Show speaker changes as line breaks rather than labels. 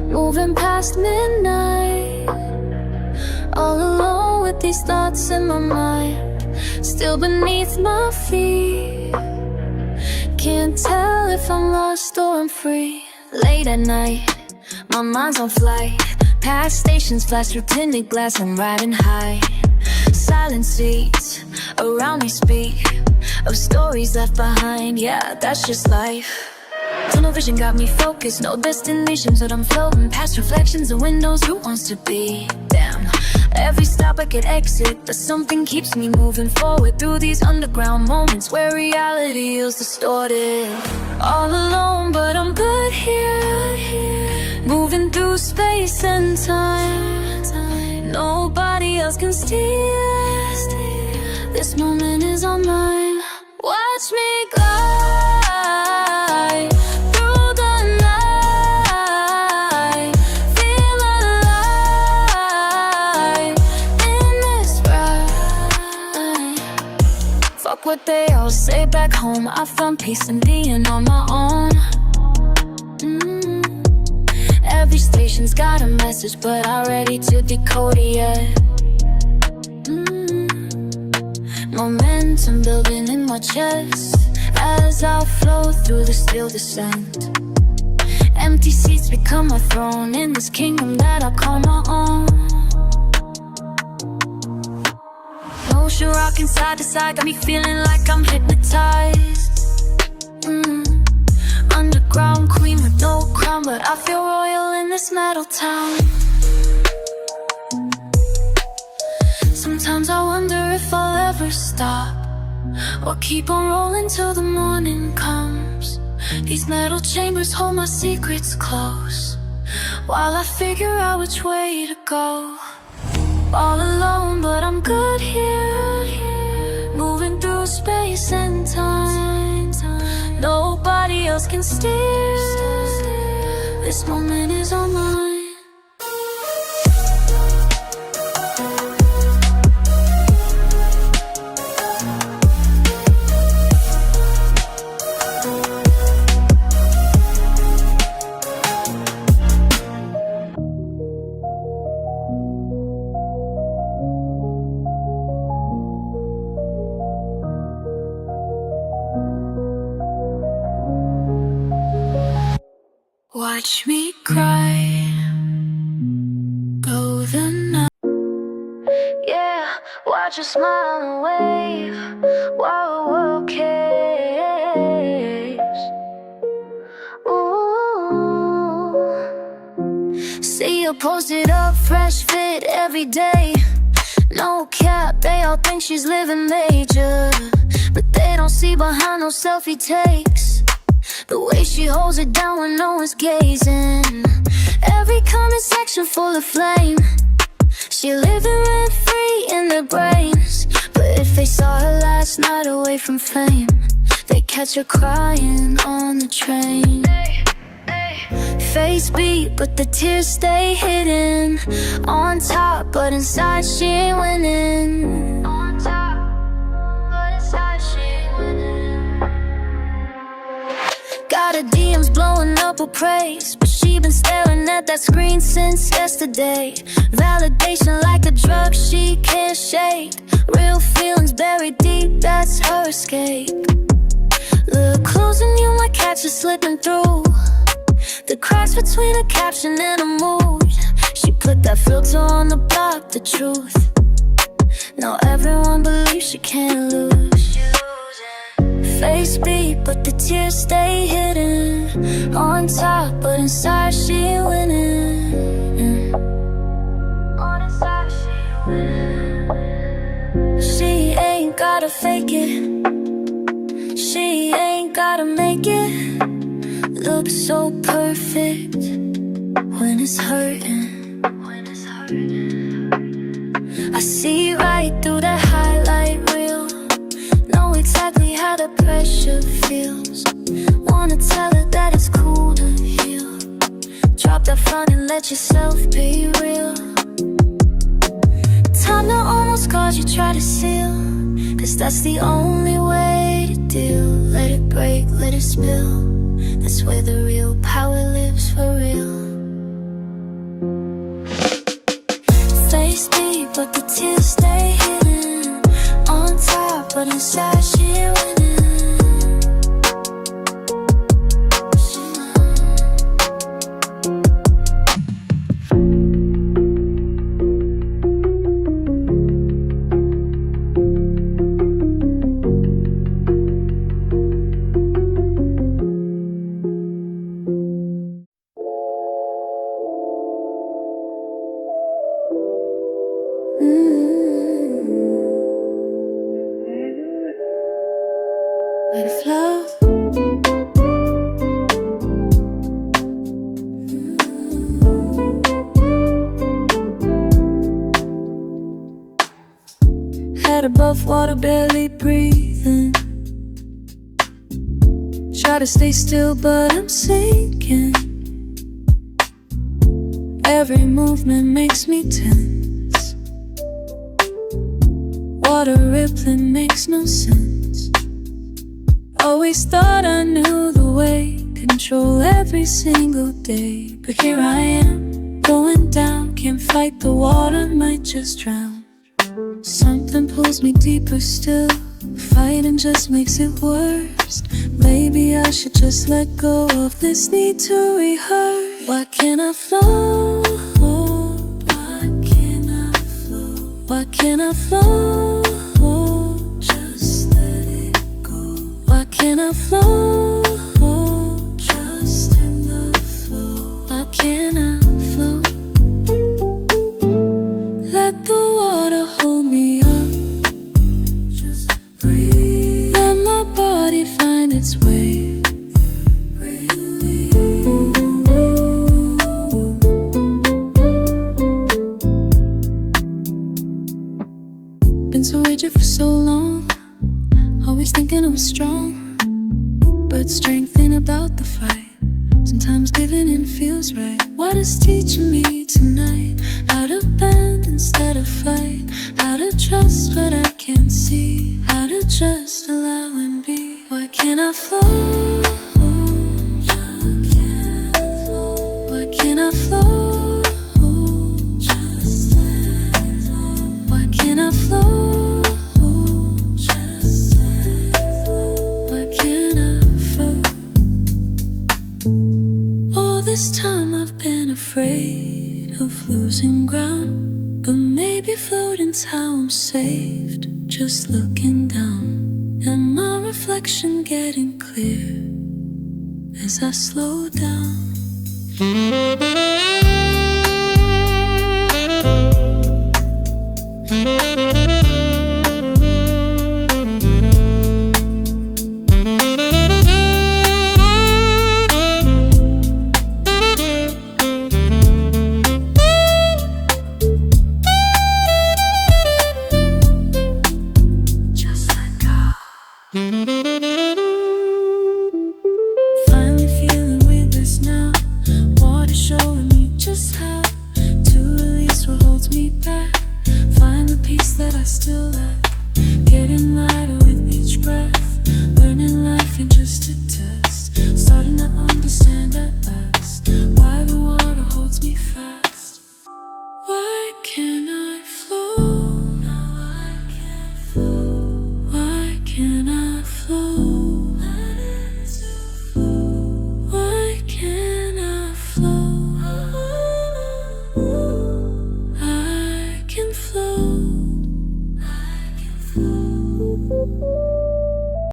Moving past midnight, all alone with these thoughts in my mind, still beneath my feet. Can't tell if I'm lost or I'm free. Late at night, my mind's on flight. Past stations flash through tinted glass, I'm riding high. Silent seats around me speak of stories left behind, yeah, that's just life. Tunnel vision got me focused, no destinations, but I'm floating past reflections of windows. Who wants to be? Damn. Every stop I could exit, but something keeps me moving forward through these underground moments where reality is distorted. All alone, but I'm good here, moving through space and time. Nobody else can steal it. This moment is all mine. Watch me glide through the night, feel alive in this ride. Fuck what they all say back home, I found peace in being on my own. Every station's got a message, but I'm ready to decode it yet. Momentum building in my chest as I flow through the still descent. Empty seats become my throne in this kingdom that I call my own. Motion rocking side to side got me feeling like I'm hypnotized. Underground queen with no crown, but I feel royal in this metal town. Sometimes I wonder if I'll ever stop or keep on rolling till the morning comes. These metal chambers hold my secrets close while I figure out which way to go. All alone, but I'm good here, moving through space and time. Nobody else can steer. This moment is all mine. Watch me cry, go the night. Yeah, watch her smile and wave while the world caves. Ooh, see her posted up, fresh fit every day. No cap, they all think she's living major, but they don't see behind those selfie takes. The way she holds it down when no one's gazing. Every comment section full of flame. She living rent free in their brains. But if they saw her last night away from fame, they catch her crying on the train. Face beat, but the tears stay hidden. On top, but inside she ain't winning. On top, but inside she ain't winning. Got her DMs blowing up with praise, but she been staring at that screen since yesterday. Validation like a drug she can't shake. Real feelings buried deep, that's her escape. Look close and you might catch her slipping through the cracks between a caption and a mood. She put that filter on to block the truth. Now everyone believes she can't lose. Face beat, but the tears stay hidden. On top, but inside she ain't winning. On inside she ain't winning. She ain't gotta fake it, she ain't gotta make it look so perfect when it's hurting. I see right through the highlight reel. Know exactly how the pressure feels. Wanna tell her that it's cool to heal. Drop that front and let yourself be real. Time to own those scars you try to seal, 'cause that's the only way to deal. Let it break, let it spill. That's where the real power lives for real. Face me, but the tears stay hidden. On top, but inside she ain't winning. Let it flow. Head above water, barely breathing. Try to stay still, but I'm sinking. Every movement makes me tense. Water rippling makes no sense. Always thought I knew the way, control every single day. But here I am, going down. Can't fight the water, might just drown. Something pulls me deeper still. Fighting just makes it worse. Maybe I should just let go of this need to rehearse. Why can't I flow? Why can't I flow? Why can't I flow? Just let it go. Why can't I flow? Just in the flow. Why can't I flow? Let the water hold me up. Just breathe. Let my body find its way. Been so rigid for so long, always thinking I'm strong, but strength ain't about the fight. Sometimes giving in feels right. What is teaching me tonight? How to bend instead of fight. How to trust what I can't see. How to just allow and be. Why can't I flow? Why can't I flow? Just let it flow. Why can't I flow? This time I've been afraid of losing ground, but maybe floating's how I'm saved. Just looking down, and my reflection getting clear as I slow down. Just let go.